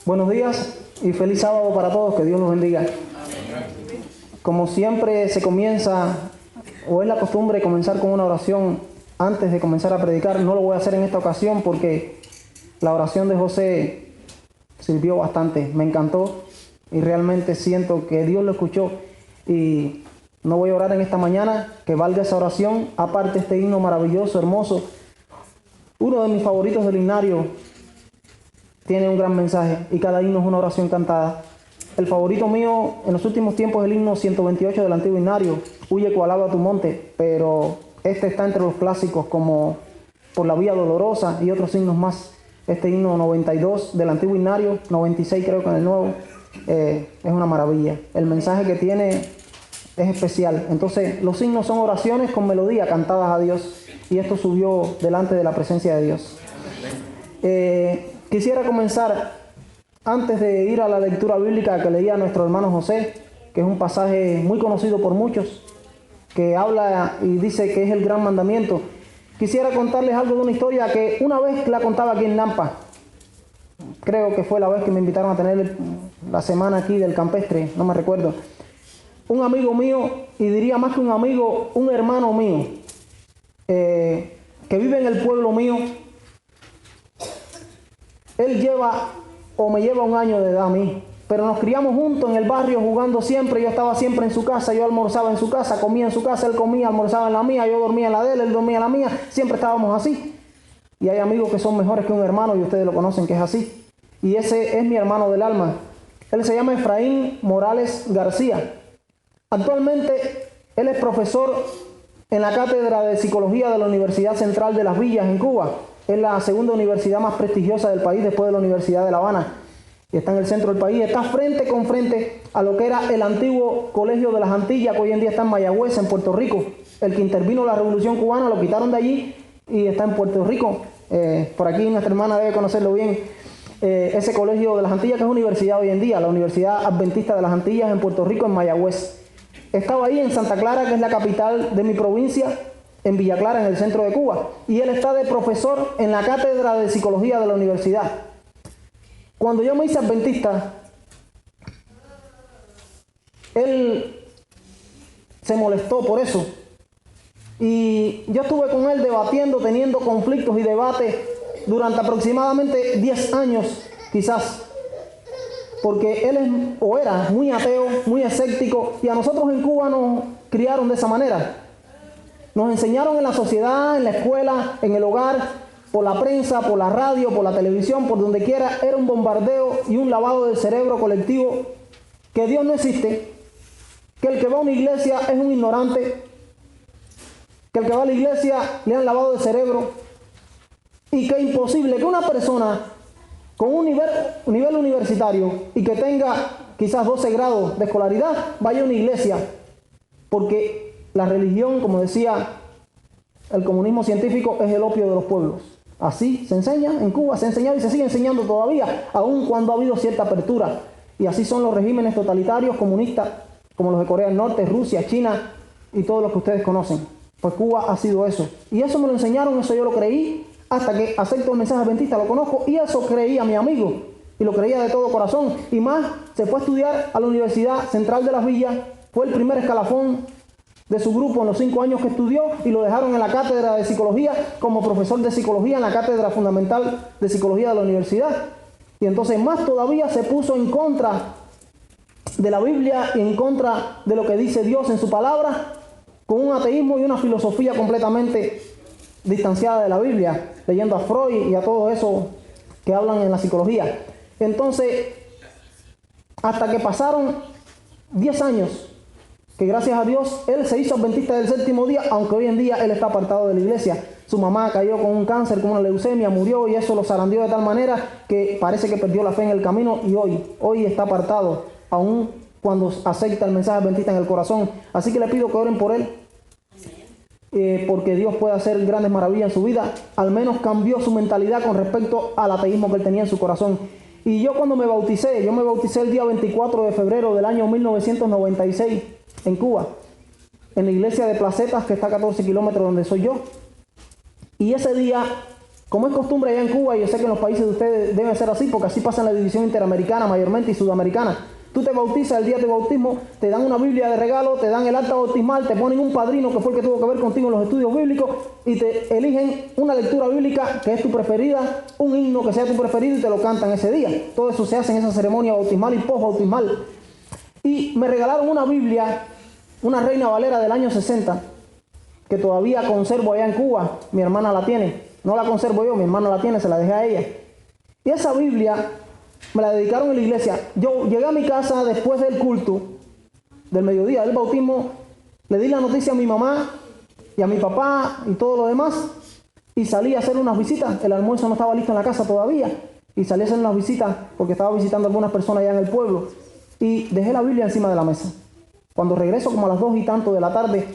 Buenos días y feliz sábado para todos, que Dios los bendiga. Como siempre se comienza, o es la costumbre comenzar con una oración antes de comenzar a predicar, no lo voy a hacer en esta ocasión porque la oración de José sirvió bastante, me encantó y realmente siento que Dios lo escuchó y no voy a orar en esta mañana, que valga esa oración, aparte este himno maravilloso, hermoso, uno de mis favoritos del himnario. Tiene un gran mensaje y cada himno es una oración cantada. El favorito mío en los últimos tiempos es el himno 128 del antiguo himnario, Huye cual ave a tu monte, pero este está entre los clásicos como Por la vía dolorosa y otros himnos más. Este himno 92 del antiguo himnario, 96 creo que en el nuevo, es una maravilla. El mensaje que tiene es especial. Entonces los himnos son oraciones con melodía cantadas a Dios y esto subió delante de la presencia de Dios. Quisiera comenzar, antes de ir a la lectura bíblica que leía nuestro hermano José, que es un pasaje muy conocido por muchos, que habla y dice que es el gran mandamiento. Quisiera contarles algo de una historia que una vez la contaba aquí en Nampa. Creo que fue la vez que me invitaron a tener la semana aquí del campestre, no me recuerdo. Un amigo mío, y diría más que un amigo, un hermano mío, que vive en el pueblo mío. Él me lleva un año de edad a mí, pero nos criamos juntos en el barrio jugando siempre. Yo estaba siempre en su casa, yo almorzaba en su casa, comía en su casa, él comía, almorzaba en la mía, yo dormía en la de él, él dormía en la mía, siempre estábamos así. Y hay amigos que son mejores que un hermano y ustedes lo conocen que es así. Y ese es mi hermano del alma. Él se llama Efraín Morales García. Actualmente él es profesor en la cátedra de psicología de la Universidad Central de Las Villas en Cuba. Es la segunda universidad más prestigiosa del país después de la Universidad de La Habana. Y está en el centro del país. Está frente con frente a lo que era el antiguo Colegio de las Antillas, que hoy en día está en Mayagüez, en Puerto Rico. El que intervino en la Revolución Cubana lo quitaron de allí y está en Puerto Rico. Por aquí nuestra hermana debe conocerlo bien. Ese Colegio de las Antillas, que es universidad hoy en día, la Universidad Adventista de las Antillas en Puerto Rico, en Mayagüez. Estaba ahí en Santa Clara, que es la capital de mi provincia, en Villa Clara, en el centro de Cuba, y él está de profesor en la cátedra de psicología de la universidad. Cuando yo me hice adventista, él se molestó por eso, y yo estuve con él debatiendo, teniendo conflictos y debates durante aproximadamente 10 años, quizás, porque él era muy ateo, muy escéptico, y a nosotros en Cuba nos criaron de esa manera. Nos enseñaron en la sociedad, en la escuela, en el hogar, por la prensa, por la radio, por la televisión, por donde quiera. Era un bombardeo y un lavado del cerebro colectivo, que Dios no existe, que el que va a una iglesia es un ignorante, que el que va a la iglesia le han lavado el cerebro, y que es imposible que una persona con un nivel universitario y que tenga quizás 12 grados de escolaridad vaya a una iglesia, porque la religión, como decía el comunismo científico, es el opio de los pueblos. Así se enseña en Cuba, se ha enseñado y se sigue enseñando todavía, aun cuando ha habido cierta apertura. Y así son los regímenes totalitarios comunistas, como los de Corea del Norte, Rusia, China y todos los que ustedes conocen. Pues Cuba ha sido eso. Y eso me lo enseñaron, eso yo lo creí, hasta que acepto el mensaje adventista, lo conozco, y eso creía mi amigo. Y lo creía de todo corazón. Y más, se fue a estudiar a la Universidad Central de Las Villas, fue el primer escalafón de su grupo en los 5 años que estudió, y lo dejaron en la cátedra de psicología como profesor de psicología en la cátedra fundamental de psicología de la universidad. Y entonces más todavía se puso en contra de la Biblia y en contra de lo que dice Dios en su palabra, con un ateísmo y una filosofía completamente distanciada de la Biblia, leyendo a Freud y a todo eso que hablan en la psicología. Entonces, hasta que pasaron 10 años, que gracias a Dios él se hizo adventista del séptimo día, aunque hoy en día él está apartado de la iglesia. Su mamá cayó con un cáncer, con una leucemia, murió, y eso lo zarandeó de tal manera que parece que perdió la fe en el camino, y hoy está apartado, aun cuando acepta el mensaje adventista en el corazón. Así que le pido que oren por él, porque Dios puede hacer grandes maravillas en su vida. Al menos cambió su mentalidad con respecto al ateísmo que él tenía en su corazón. Y yo cuando me bauticé el día 24 de febrero del año 1996 en Cuba, en la iglesia de Placetas, que está a 14 kilómetros donde soy yo. Y ese día como es costumbre allá en Cuba, y yo sé que en los países de ustedes debe ser así, porque así pasa en la división interamericana mayormente y sudamericana. Tú te bautizas el día de tu bautismo, te dan una Biblia de regalo, te dan el acta bautismal, te ponen un padrino que fue el que tuvo que ver contigo en los estudios bíblicos y te eligen una lectura bíblica que es tu preferida, un himno que sea tu preferido y te lo cantan ese día. Todo eso se hace en esa ceremonia bautismal y post-bautismal. Y me regalaron una Biblia, una Reina Valera del año 60, que todavía conservo allá en Cuba. Mi hermana la tiene. No la conservo yo, mi hermana la tiene, se la dejé a ella. Y esa Biblia me la dedicaron en la iglesia. Yo llegué a mi casa después del culto, del mediodía, del bautismo, le di la noticia a mi mamá y a mi papá y todo lo demás, y salí a hacer unas visitas. El almuerzo no estaba listo en la casa todavía, y salí a hacer unas visitas porque estaba visitando a algunas personas allá en el pueblo, y dejé la Biblia encima de la mesa. Cuando regreso como a las 2 y tanto de la tarde,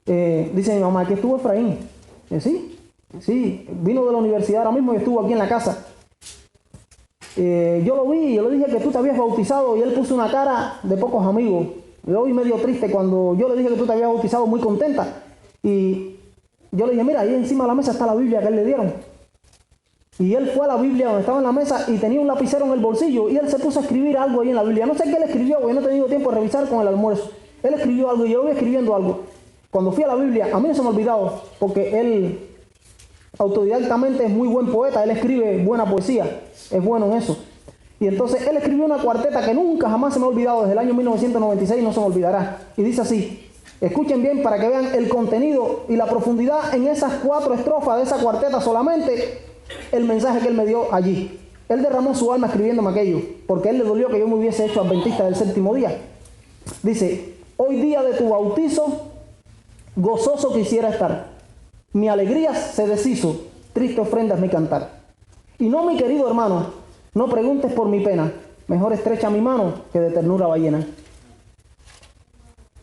dice mi mamá, aquí estuvo Efraín. Sí, vino de la universidad ahora mismo y estuvo aquí en la casa. Yo lo vi y yo le dije que tú te habías bautizado, y él puso una cara de pocos amigos. Yo vi medio triste cuando yo le dije que tú te habías bautizado, muy contenta. Y yo le dije, mira, ahí encima de la mesa está la Biblia que él le dieron. Y él fue a la Biblia donde estaba en la mesa y tenía un lapicero en el bolsillo, y él se puso a escribir algo ahí en la Biblia. No sé qué él escribió, porque yo no he tenido tiempo de revisar con el almuerzo. Él escribió algo y yo lo vi escribiendo algo. Cuando fui a la Biblia, a mí no se me ha olvidado, porque él autodidactamente es muy buen poeta, él escribe buena poesía, es bueno en eso. Y entonces él escribió una cuarteta que nunca jamás se me ha olvidado, desde el año 1996 no se me olvidará. Y dice así, escuchen bien para que vean el contenido y la profundidad en esas 4 estrofas de esa cuarteta, solamente el mensaje que él me dio allí. Él derramó su alma escribiéndome aquello, porque a él le dolió que yo me hubiese hecho adventista del 7º día. Dice, hoy día de tu bautizo, gozoso quisiera estar. Mi alegría se deshizo, triste ofrenda es mi cantar. Y no, mi querido hermano, no preguntes por mi pena, mejor estrecha mi mano que de ternura va llena.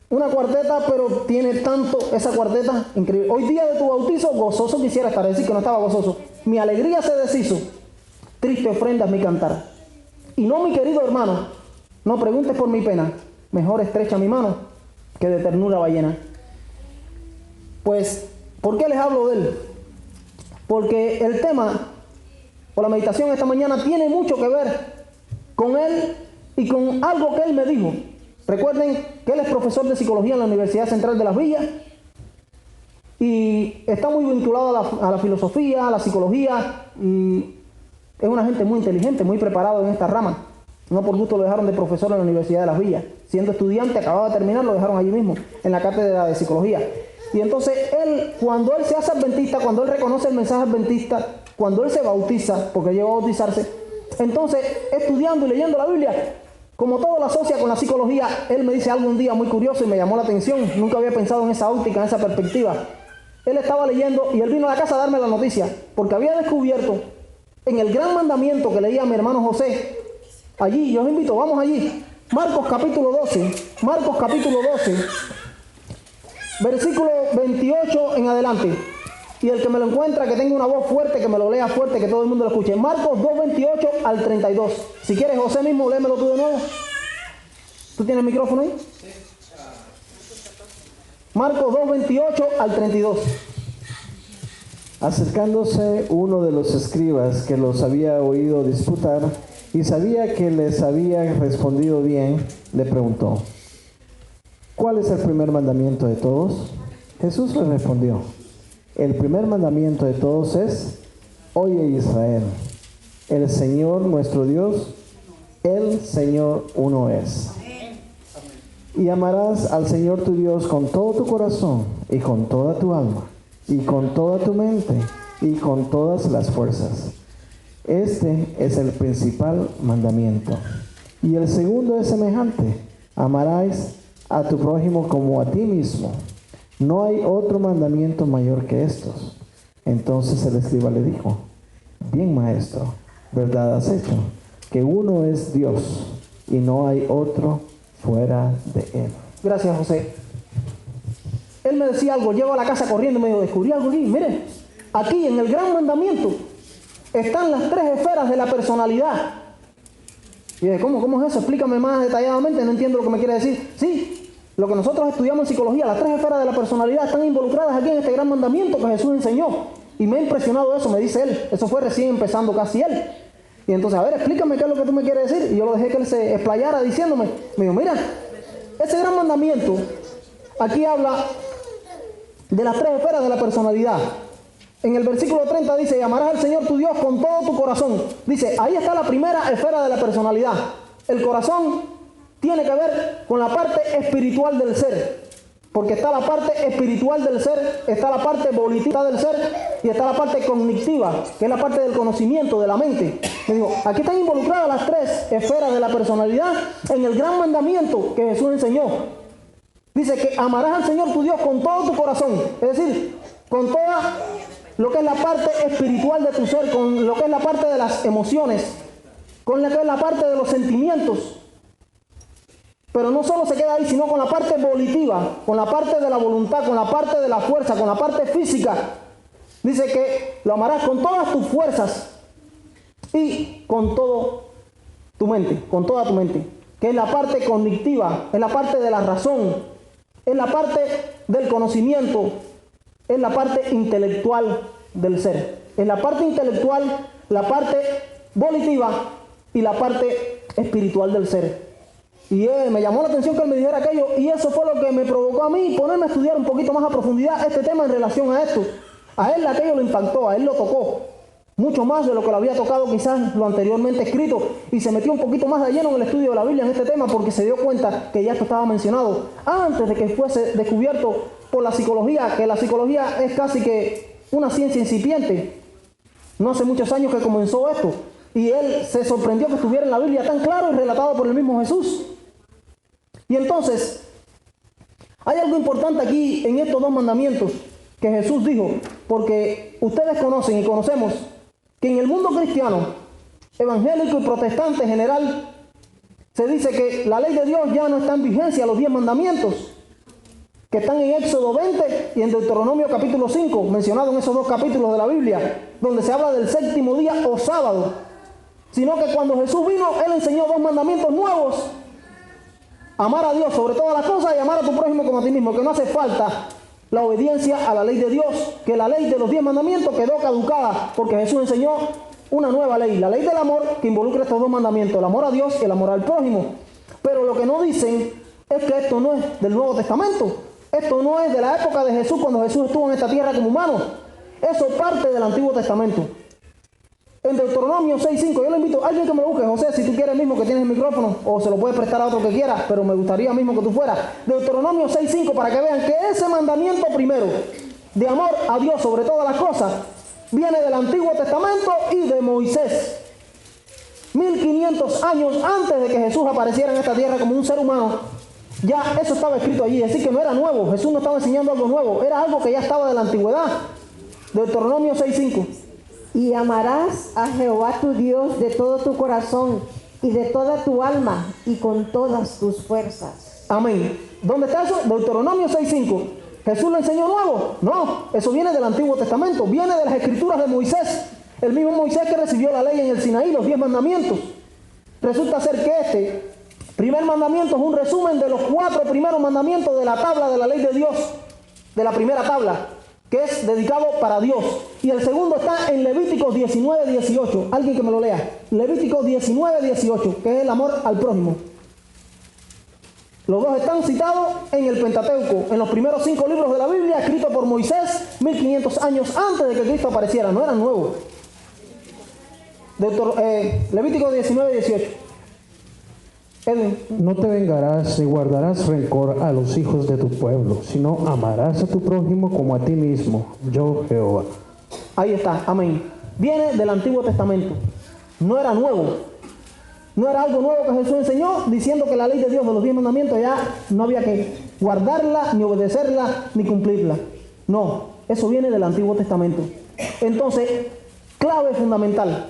Una cuarteta, pero tiene tanto esa cuarteta increíble. Hoy día de tu bautizo, gozoso quisiera estar, es decir, que no estaba gozoso. Mi alegría se deshizo, triste ofrenda es mi cantar. Y no, mi querido hermano, no preguntes por mi pena, mejor estrecha mi mano que de ternura va llena. Pues, ¿por qué les hablo de él? Porque el tema o la meditación esta mañana tiene mucho que ver con él y con algo que él me dijo. Recuerden que él es profesor de psicología en la Universidad Central de Las Villas y está muy vinculado a la filosofía, a la psicología, y es una gente muy inteligente, muy preparado en esta rama. No por gusto lo dejaron de profesor en la Universidad de Las Villas. Siendo estudiante, acababa de terminar, lo dejaron allí mismo, en la cátedra de psicología. Y entonces él, cuando él se hace adventista, cuando él reconoce el mensaje adventista, cuando él se bautiza, porque llegó a bautizarse, entonces estudiando y leyendo la Biblia, como todo lo asocia con la psicología, él me dice algo un día muy curioso y me llamó la atención. Nunca había pensado en esa óptica, en esa perspectiva. Él estaba leyendo y él vino a la casa a darme la noticia, porque había descubierto en el gran mandamiento que leía mi hermano José, allí, yo os invito, vamos allí, Marcos capítulo 12, versículo 28 en adelante. Y el que me lo encuentra, que tenga una voz fuerte, que me lo lea fuerte, que todo el mundo lo escuche. Marcos 2, 28 al 32. Si quieres, José mismo, léemelo tú de nuevo. ¿Tú tienes el micrófono ahí? Marcos 2, 28 al 32. Acercándose uno de los escribas que los había oído disputar y sabía que les había respondido bien, le preguntó, ¿cuál es el primer mandamiento de todos? Jesús le respondió, el primer mandamiento de todos es, oye Israel, el Señor nuestro Dios, el Señor uno es. Y amarás al Señor tu Dios con todo tu corazón y con toda tu alma y con toda tu mente y con todas las fuerzas. Este es el principal mandamiento. Y el segundo es semejante, amarás a tu prójimo como a ti mismo. No hay otro mandamiento mayor que estos. Entonces el escriba le dijo, bien maestro, verdad has hecho, que uno es Dios y no hay otro fuera de él. Gracias, José. Él me decía algo, llego a la casa corriendo y me dijo, descubrí algo aquí. Mire, aquí en el gran mandamiento están las 3 esferas de la personalidad. Y dije, ¿cómo es eso? Explícame más detalladamente, no entiendo lo que me quiere decir. Sí, lo que nosotros estudiamos en psicología, las 3 esferas de la personalidad están involucradas aquí en este gran mandamiento que Jesús enseñó. Y me ha impresionado eso, me dice él. Eso fue recién empezando casi él. Y entonces, a ver, explícame qué es lo que tú me quieres decir. Y yo lo dejé que él se explayara diciéndome. Me dijo, mira, ese gran mandamiento, aquí habla de las 3 esferas de la personalidad. En el versículo 30 dice, y amarás al Señor tu Dios con todo tu corazón. Dice, ahí está la primera esfera de la personalidad. El corazón tiene que ver con la parte espiritual del ser. Porque está la parte espiritual del ser, está la parte volitiva del ser y está la parte cognitiva, que es la parte del conocimiento, de la mente. Me digo, aquí están involucradas las 3 esferas de la personalidad en el gran mandamiento que Jesús enseñó. Dice que amarás al Señor tu Dios con todo tu corazón, es decir, con toda lo que es la parte espiritual de tu ser, con lo que es la parte de las emociones, con lo que es la parte de los sentimientos. Pero no solo se queda ahí, sino con la parte volitiva, con la parte de la voluntad, con la parte de la fuerza, con la parte física. Dice que lo amarás con todas tus fuerzas y con todo tu mente, con toda tu mente, que es la parte cognitiva, es la parte de la razón, es la parte del conocimiento, es la parte intelectual del ser. Es la parte intelectual, la parte volitiva y la parte espiritual del ser. Y me llamó la atención que él me dijera aquello, y eso fue lo que me provocó a mí ponerme a estudiar un poquito más a profundidad este tema en relación a esto. A él aquello lo impactó, a él lo tocó, mucho más de lo que lo había tocado quizás lo anteriormente escrito, y se metió un poquito más de lleno en el estudio de la Biblia en este tema porque se dio cuenta que ya esto estaba mencionado antes de que fuese descubierto por la psicología, que la psicología es casi que una ciencia incipiente. No hace muchos años que comenzó esto, y él se sorprendió que estuviera en la Biblia tan claro y relatado por el mismo Jesús. Y entonces, hay algo importante aquí en estos 2 mandamientos que Jesús dijo, porque ustedes conocen y conocemos que en el mundo cristiano, evangélico y protestante en general, se dice que la ley de Dios ya no está en vigencia, los 10 mandamientos, que están en Éxodo 20 y en Deuteronomio capítulo 5, mencionado en esos 2 capítulos de la Biblia, donde se habla del 7º día o sábado, sino que cuando Jesús vino, Él enseñó 2 mandamientos nuevos: amar a Dios sobre todas las cosas y amar a tu prójimo como a ti mismo, que no hace falta la obediencia a la ley de Dios, que la ley de los 10 mandamientos quedó caducada, porque Jesús enseñó una nueva ley, la ley del amor, que involucra estos 2 mandamientos, el amor a Dios y el amor al prójimo. Pero lo que no dicen es que esto no es del Nuevo Testamento, esto no es de la época de Jesús, cuando Jesús estuvo en esta tierra como humano, eso parte del Antiguo Testamento. En Deuteronomio 6.5, yo le invito a alguien que me lo busque, José, si tú quieres mismo que tienes el micrófono, o se lo puedes prestar a otro que quiera, pero me gustaría mismo que tú fueras. Deuteronomio 6.5, para que vean que ese mandamiento primero, de amor a Dios sobre todas las cosas, viene del Antiguo Testamento y de Moisés. 1500 años antes de que Jesús apareciera en esta tierra como un ser humano, ya eso estaba escrito allí. Es decir, que no era nuevo, Jesús no estaba enseñando algo nuevo, era algo que ya estaba de la antigüedad. Deuteronomio 6.5. Y amarás a Jehová tu Dios de todo tu corazón y de toda tu alma y con todas tus fuerzas. Amén. ¿Dónde está eso? Deuteronomio 6.5. ¿Jesús lo enseñó nuevo? No, eso viene del Antiguo Testamento, viene de las escrituras de Moisés. El mismo Moisés que recibió la ley en el Sinaí, los 10 mandamientos. Resulta ser que este primer mandamiento es un resumen de los 4 primeros mandamientos de la tabla de la ley de Dios, de la primera tabla, que es dedicado para Dios. Y el segundo está en Levítico 19:18. Alguien que me lo lea. Levítico 19:18, que es el amor al prójimo. Los 2 están citados en el Pentateuco, en los primeros 5 libros de la Biblia, escritos por Moisés 1500 años antes de que Cristo apareciera, no eran nuevos. Levítico 19:18. Edwin. No te vengarás ni guardarás rencor a los hijos de tu pueblo, sino amarás a tu prójimo como a ti mismo, yo Jehová. Ahí está, amén. Viene del Antiguo Testamento, no era nuevo, no era algo nuevo que Jesús enseñó, diciendo que la ley de Dios de los 10 mandamientos ya no había que guardarla, ni obedecerla, ni cumplirla. No, eso viene del Antiguo Testamento. Entonces, clave fundamental,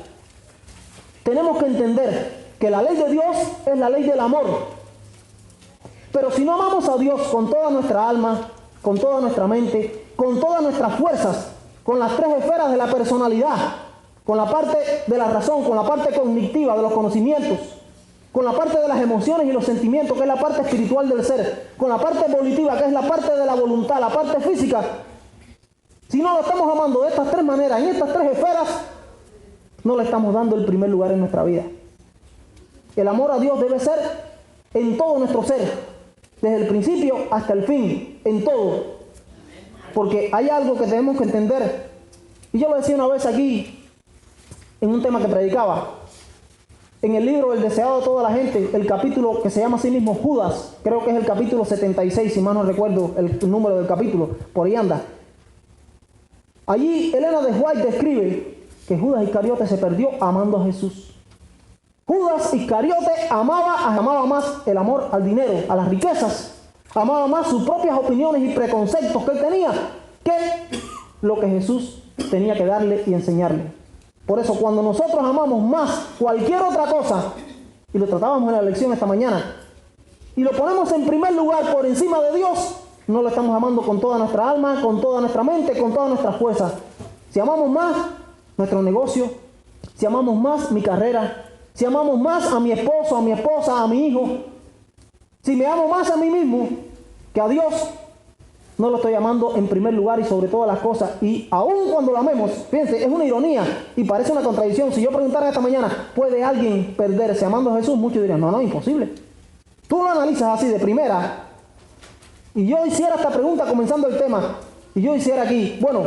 tenemos que entender que la ley de Dios es la ley del amor. Pero si no amamos a Dios con toda nuestra alma, con toda nuestra mente, con todas nuestras fuerzas, con las 3 esferas de la personalidad, con la parte de la razón, con la parte cognitiva de los conocimientos, con la parte de las emociones y los sentimientos, que es la parte espiritual del ser, con la parte volitiva, que es la parte de la voluntad, la parte física, Si no lo estamos amando de estas tres maneras, en estas tres esferas, no le estamos dando el primer lugar en nuestra vida. El amor a Dios debe ser en todo nuestro ser, desde el principio hasta el fin, en todo. Porque hay algo que tenemos que entender. Y yo lo decía una vez aquí, en un tema que predicaba. En el libro El deseado de toda la gente, el capítulo que se llama a sí mismo Judas, creo que es el capítulo 76, si mal no recuerdo el número del capítulo, por ahí anda. Allí Elena de White describe que Judas Iscariote se perdió amando a Jesús. Judas Iscariote amaba más el amor al dinero, a las riquezas, amaba más sus propias opiniones y preconceptos que él tenía que lo que Jesús tenía que darle y enseñarle. Por eso cuando nosotros amamos más cualquier otra cosa, y lo tratábamos en la lección esta mañana, y lo ponemos en primer lugar por encima de Dios, no lo estamos amando con toda nuestra alma, con toda nuestra mente, con toda nuestra fuerza. Si amamos más nuestro negocio, si amamos más mi carrera, si amamos más a mi esposo, a mi esposa, a mi hijo, si me amo más a mí mismo que a Dios, no lo estoy amando en primer lugar y sobre todas las cosas. Y aun cuando lo amemos, fíjense, es una ironía y parece una contradicción. Si yo preguntara esta mañana, ¿puede alguien perderse amando a Jesús? Muchos dirían, no, imposible. Tú lo analizas así de primera. Y yo hiciera esta pregunta comenzando el tema. Y yo hiciera aquí, bueno,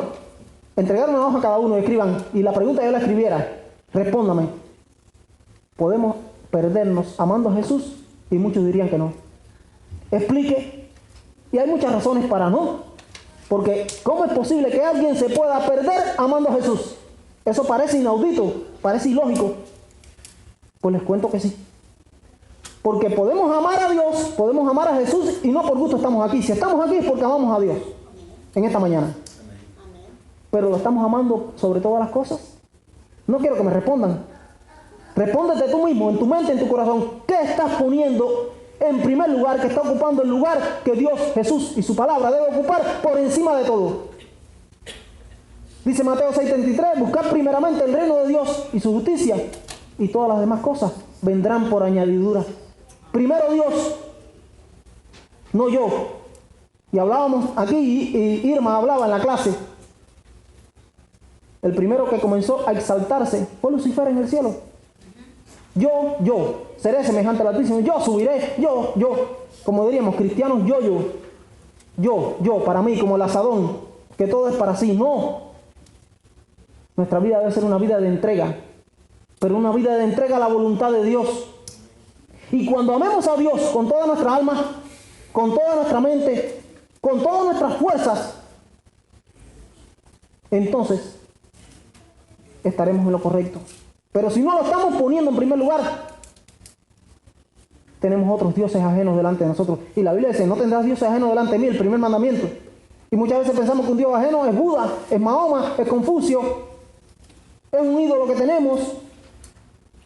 entregar una hoja a cada uno y escriban. Y la pregunta yo la escribiera, respóndame. ¿Podemos perdernos amando a Jesús? Y muchos dirían que no. Explique. Y hay muchas razones para no. Porque ¿cómo es posible que alguien se pueda perder amando a Jesús? Eso parece inaudito, parece ilógico. Pues les cuento que sí. Porque podemos amar a Dios, podemos amar a Jesús y no por gusto estamos aquí. Si estamos aquí es porque amamos a Dios en esta mañana. Pero lo estamos amando sobre todas las cosas. No quiero que me respondan. Respóndete tú mismo, en tu mente, en tu corazón. ¿Qué estás poniendo en primer lugar, que está ocupando el lugar que Dios, Jesús y su palabra debe ocupar por encima de todo? Dice Mateo 6:33, buscad primeramente el reino de Dios y su justicia, y todas las demás cosas vendrán por añadidura. Primero Dios, no yo. Y hablábamos aquí, y Irma hablaba en la clase. El primero que comenzó a exaltarse fue Lucifer en el cielo. Yo, seré semejante al Altísimo, yo subiré, yo, como diríamos, cristianos, yo, para mí, como el asadón, que todo es para sí. No, nuestra vida debe ser una vida de entrega, pero una vida de entrega a la voluntad de Dios. Y cuando amemos a Dios con toda nuestra alma, con toda nuestra mente, con todas nuestras fuerzas, entonces estaremos en lo correcto. Pero si no lo estamos poniendo en primer lugar, tenemos otros dioses ajenos delante de nosotros. Y la Biblia dice, no tendrás dioses ajenos delante de mí, el primer mandamiento. Y muchas veces pensamos que un Dios ajeno es Buda, es Mahoma, es Confucio, es un ídolo que tenemos.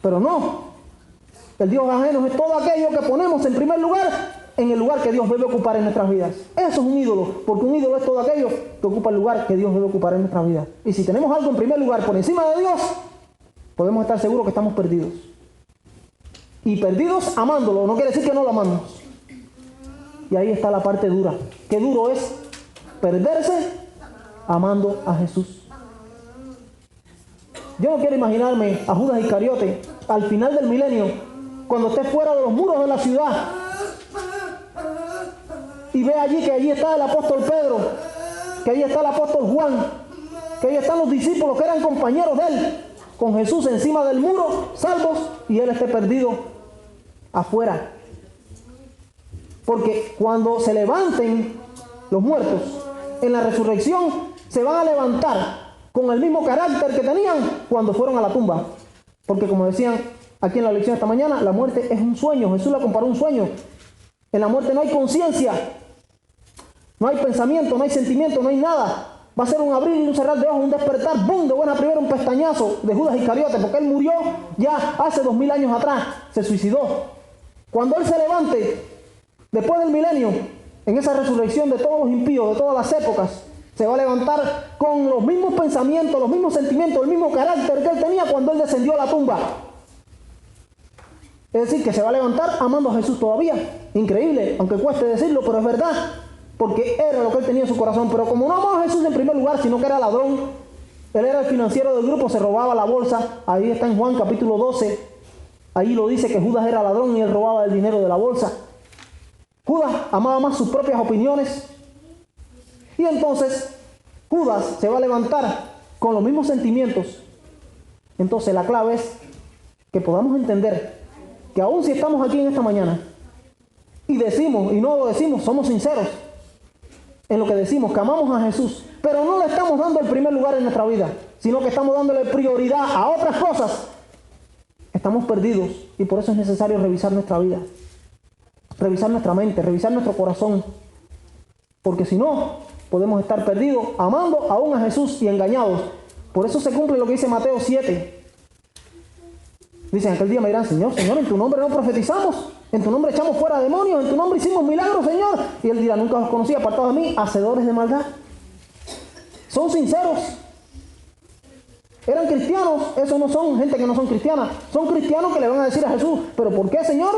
Pero no. El Dios ajeno es todo aquello que ponemos en primer lugar, en el lugar que Dios debe ocupar en nuestras vidas. Eso es un ídolo, porque un ídolo es todo aquello que ocupa el lugar que Dios debe ocupar en nuestras vidas. Y si tenemos algo en primer lugar por encima de Dios, podemos estar seguros que estamos perdidos. Y perdidos amándolo, no quiere decir que no lo amamos. Y ahí está la parte dura. Qué duro es perderse amando a Jesús. Yo no quiero imaginarme a Judas Iscariote al final del milenio, cuando esté fuera de los muros de la ciudad y ve allí que allí está el apóstol Pedro, que allí está el apóstol Juan, que allí están los discípulos que eran compañeros de él, con Jesús encima del muro, salvos, y él esté perdido afuera. Porque cuando se levanten los muertos en la resurrección, se van a levantar con el mismo carácter que tenían cuando fueron a la tumba. Porque como decían aquí en la lección esta mañana, la muerte es un sueño. Jesús la comparó a un sueño. En la muerte no hay conciencia, no hay pensamiento, no hay sentimiento, no hay nada. Va a ser un abrir y un cerrar de ojos, un despertar, ¡bum!, de buena primera, un pestañazo de Judas Iscariote, porque él murió ya hace 2000 años atrás, se suicidó. Cuando él se levante, después del milenio, en esa resurrección de todos los impíos, de todas las épocas, se va a levantar con los mismos pensamientos, los mismos sentimientos, el mismo carácter que él tenía cuando él descendió a la tumba. Es decir, que se va a levantar amando a Jesús todavía. Increíble, aunque cueste decirlo, pero es verdad. porque era lo que él tenía en su corazón. Pero como no amaba a Jesús en primer lugar, sino que era ladrón, él era el financiero del grupo, se robaba la bolsa. Ahí está en Juan capítulo 12. Ahí lo dice que Judas era ladrón y él robaba el dinero de la bolsa. Judas amaba más sus propias opiniones. Y entonces Judas se va a levantar con los mismos sentimientos. Entonces la clave es que podamos entender que aun si estamos aquí en esta mañana y decimos, y no lo decimos, somos sinceros en lo que decimos, que amamos a Jesús, pero no le estamos dando el primer lugar en nuestra vida, sino que estamos dándole prioridad a otras cosas, estamos perdidos. Y por eso es necesario revisar nuestra vida, revisar nuestra mente, revisar nuestro corazón, porque si no, podemos estar perdidos, amando aún a Jesús y engañados. Por eso se cumple lo que dice Mateo 7. Dicen, aquel día me dirán, Señor, Señor, en tu nombre no profetizamos, en tu nombre echamos fuera demonios, en tu nombre hicimos milagros, Señor. Y él dirá, nunca os conocí, apartados de mí, hacedores de maldad. Son sinceros. Eran cristianos, esos no son gente que no son cristianas, son cristianos que le van a decir a Jesús, pero ¿por qué, Señor?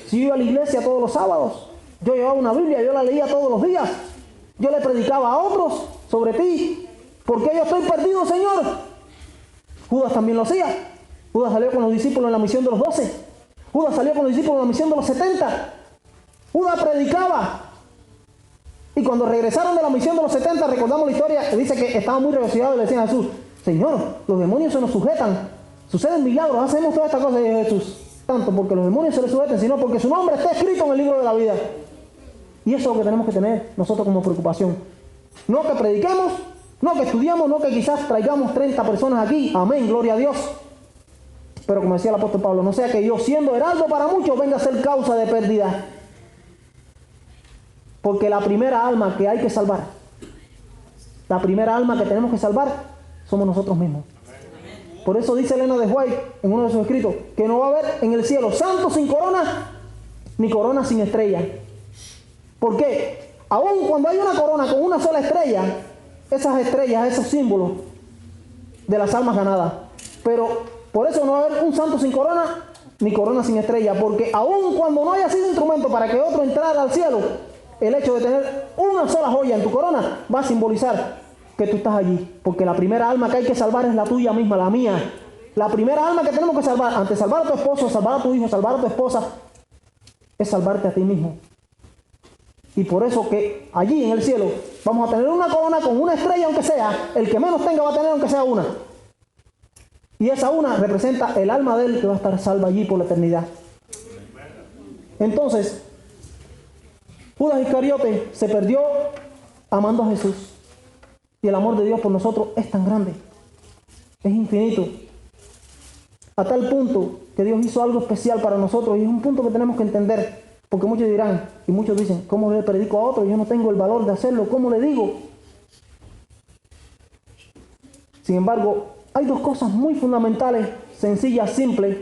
Si yo iba a la iglesia todos los sábados, yo llevaba una Biblia, yo la leía todos los días, yo le predicaba a otros sobre ti, ¿por qué yo estoy perdido, Señor? Judas también lo hacía. Judas salió con los discípulos en la misión de los 12. Judas salió con los discípulos en la misión de los 70. Judas predicaba. Y cuando regresaron de la misión de los 70, recordamos la historia, que dice que estaban muy regocijados y le decían a Jesús, Señor, los demonios se nos sujetan, suceden milagros, hacemos toda esta cosa. Y Jesús, tanto porque los demonios se les sujeten, sino porque su nombre está escrito en el libro de la vida. Y eso es lo que tenemos que tener nosotros como preocupación. No que prediquemos, no que estudiamos, no que quizás traigamos 30 personas aquí. Amén, gloria a Dios. Pero como decía el apóstol Pablo, no sea que yo, siendo heraldo para muchos, venga a ser causa de pérdida. Porque la primera alma que hay que salvar, la primera alma que tenemos que salvar, somos nosotros mismos. Por eso dice Elena de White en uno de sus escritos, que no va a haber en el cielo santo sin corona, ni corona sin estrella. ¿Por qué? Aún cuando hay una corona con una sola estrella, esas estrellas, esos símbolos de las almas ganadas. Pero por eso no va a haber un santo sin corona, ni corona sin estrella, porque aun cuando no haya sido instrumento para que otro entrara al cielo, el hecho de tener una sola joya en tu corona va a simbolizar que tú estás allí, porque la primera alma que hay que salvar es la tuya misma, la mía. La primera alma que tenemos que salvar, antes de salvar a tu esposo, salvar a tu hijo, salvar a tu esposa, es salvarte a ti mismo. Y por eso que allí en el cielo vamos a tener una corona con una estrella, aunque sea, el que menos tenga va a tener aunque sea una. Y esa una representa el alma de él que va a estar salva allí por la eternidad. Entonces, Judas Iscariote se perdió amando a Jesús. Y el amor de Dios por nosotros es tan grande, es infinito. A tal punto que Dios hizo algo especial para nosotros. Y es un punto que tenemos que entender. Porque muchos dirán, y muchos dicen, ¿cómo le predico a otro? Yo no tengo el valor de hacerlo, ¿cómo le digo? Sin embargo, hay dos cosas muy fundamentales, sencillas, simples,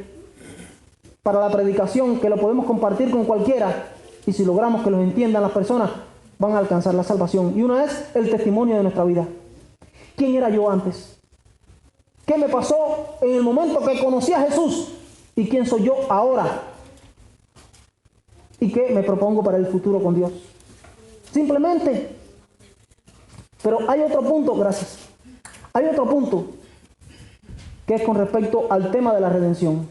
para la predicación, que lo podemos compartir con cualquiera, y si logramos que los entiendan las personas, van a alcanzar la salvación. Y una es el testimonio de nuestra vida. ¿Quién era yo antes? ¿Qué me pasó en el momento que conocí a Jesús? ¿Y quién soy yo ahora? ¿Y qué me propongo para el futuro con Dios? Simplemente. Pero hay otro punto, gracias. Hay otro punto que es con respecto al tema de la redención.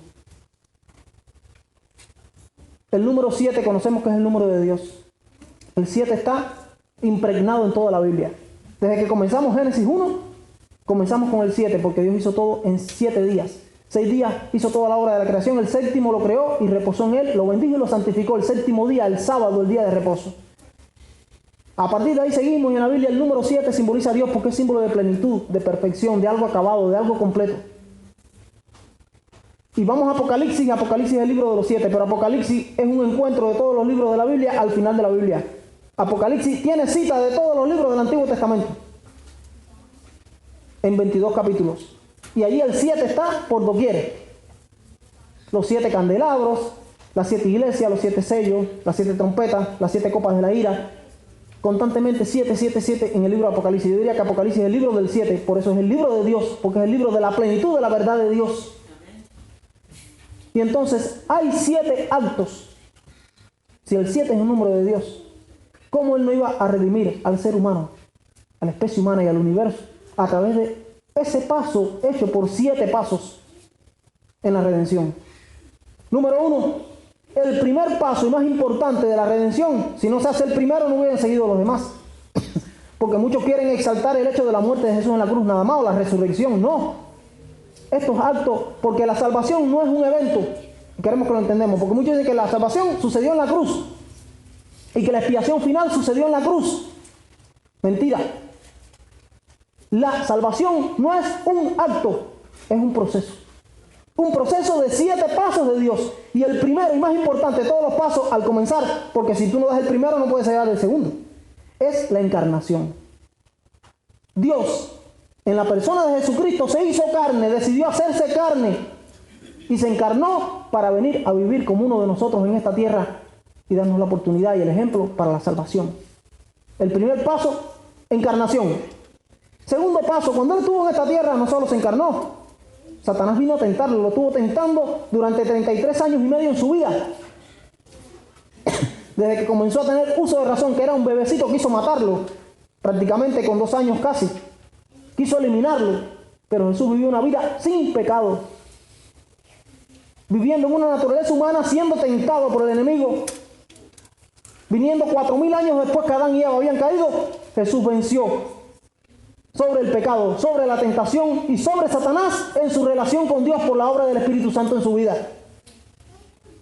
El número 7 conocemos que es el número de Dios. El 7 está impregnado en toda la Biblia. Desde que comenzamos Génesis 1, comenzamos con el 7, porque Dios hizo todo en 7 días. 6 días hizo toda la obra de la creación, el séptimo lo creó y reposó en él, lo bendijo y lo santificó. El séptimo día, el sábado, el día de reposo. A partir de ahí seguimos, y en la Biblia el número 7 simboliza a Dios porque es símbolo de plenitud, de perfección, de algo acabado, de algo completo. Y vamos a Apocalipsis, y Apocalipsis es el libro de los 7, pero Apocalipsis es un encuentro de todos los libros de la Biblia al final de la Biblia. Apocalipsis tiene cita de todos los libros del Antiguo Testamento, en 22 capítulos. Y allí el 7 está por doquier. Los 7 candelabros, las 7 iglesias, los 7 sellos, las 7 trompetas, las 7 copas de la ira. Constantemente 7, 7, 7 en el libro de Apocalipsis. Yo diría que Apocalipsis es el libro del 7, por eso es el libro de Dios, porque es el libro de la plenitud de la verdad de Dios. Y entonces hay 7 actos. Si el 7 es un número de Dios, ¿Cómo Él no iba a redimir al ser humano, a la especie humana y al universo a través de ese paso hecho por 7 pasos en la redención? Número 1, el primer paso y más importante de la redención. Si no se hace el primero, no hubieran seguido los demás. Porque muchos quieren exaltar el hecho de la muerte de Jesús en la cruz nada más, o la resurrección. No. Estos actos, porque la salvación no es un evento. Queremos que lo entendamos, porque muchos dicen que la salvación sucedió en la cruz y que la expiación final sucedió en la cruz. Mentira. La salvación no es un acto, es un proceso. Un proceso de 7 pasos de Dios. Y el primero y más importante de todos los pasos al comenzar, porque si tú no das el primero no puedes llegar al segundo, es la encarnación. Dios, en la persona de Jesucristo, se hizo carne, decidió hacerse carne y se encarnó para venir a vivir como uno de nosotros en esta tierra y darnos la oportunidad y el ejemplo para la salvación. El primer paso, encarnación. Segundo paso, cuando Él estuvo en esta tierra no solo se encarnó, Satanás vino a tentarlo, lo estuvo tentando durante 33 años y medio en su vida. Desde que comenzó a tener uso de razón, que era un bebecito, quiso matarlo, prácticamente con 2 años casi. Quiso eliminarlo, pero Jesús vivió una vida sin pecado. Viviendo en una naturaleza humana, siendo tentado por el enemigo. Viniendo 4000 años después que Adán y Eva habían caído, Jesús venció sobre el pecado, sobre la tentación y sobre Satanás en su relación con Dios por la obra del Espíritu Santo en su vida.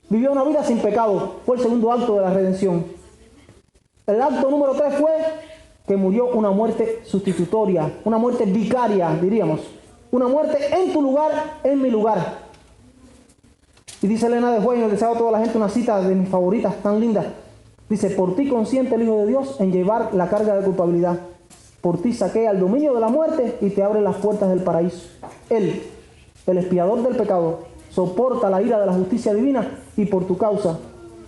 Vivió una vida sin pecado. Fue el segundo acto de la redención. El acto número 3 fue que murió una muerte sustitutoria, una muerte vicaria, diríamos. Una muerte en tu lugar, en mi lugar. Y dice Elena de White, y les deseo a toda la gente una cita de mis favoritas, tan lindas. Dice, por ti consiente el Hijo de Dios en llevar la carga de culpabilidad. Por ti saquea el dominio de la muerte y te abre las puertas del paraíso. Él, el expiador del pecado, soporta la ira de la justicia divina y por tu causa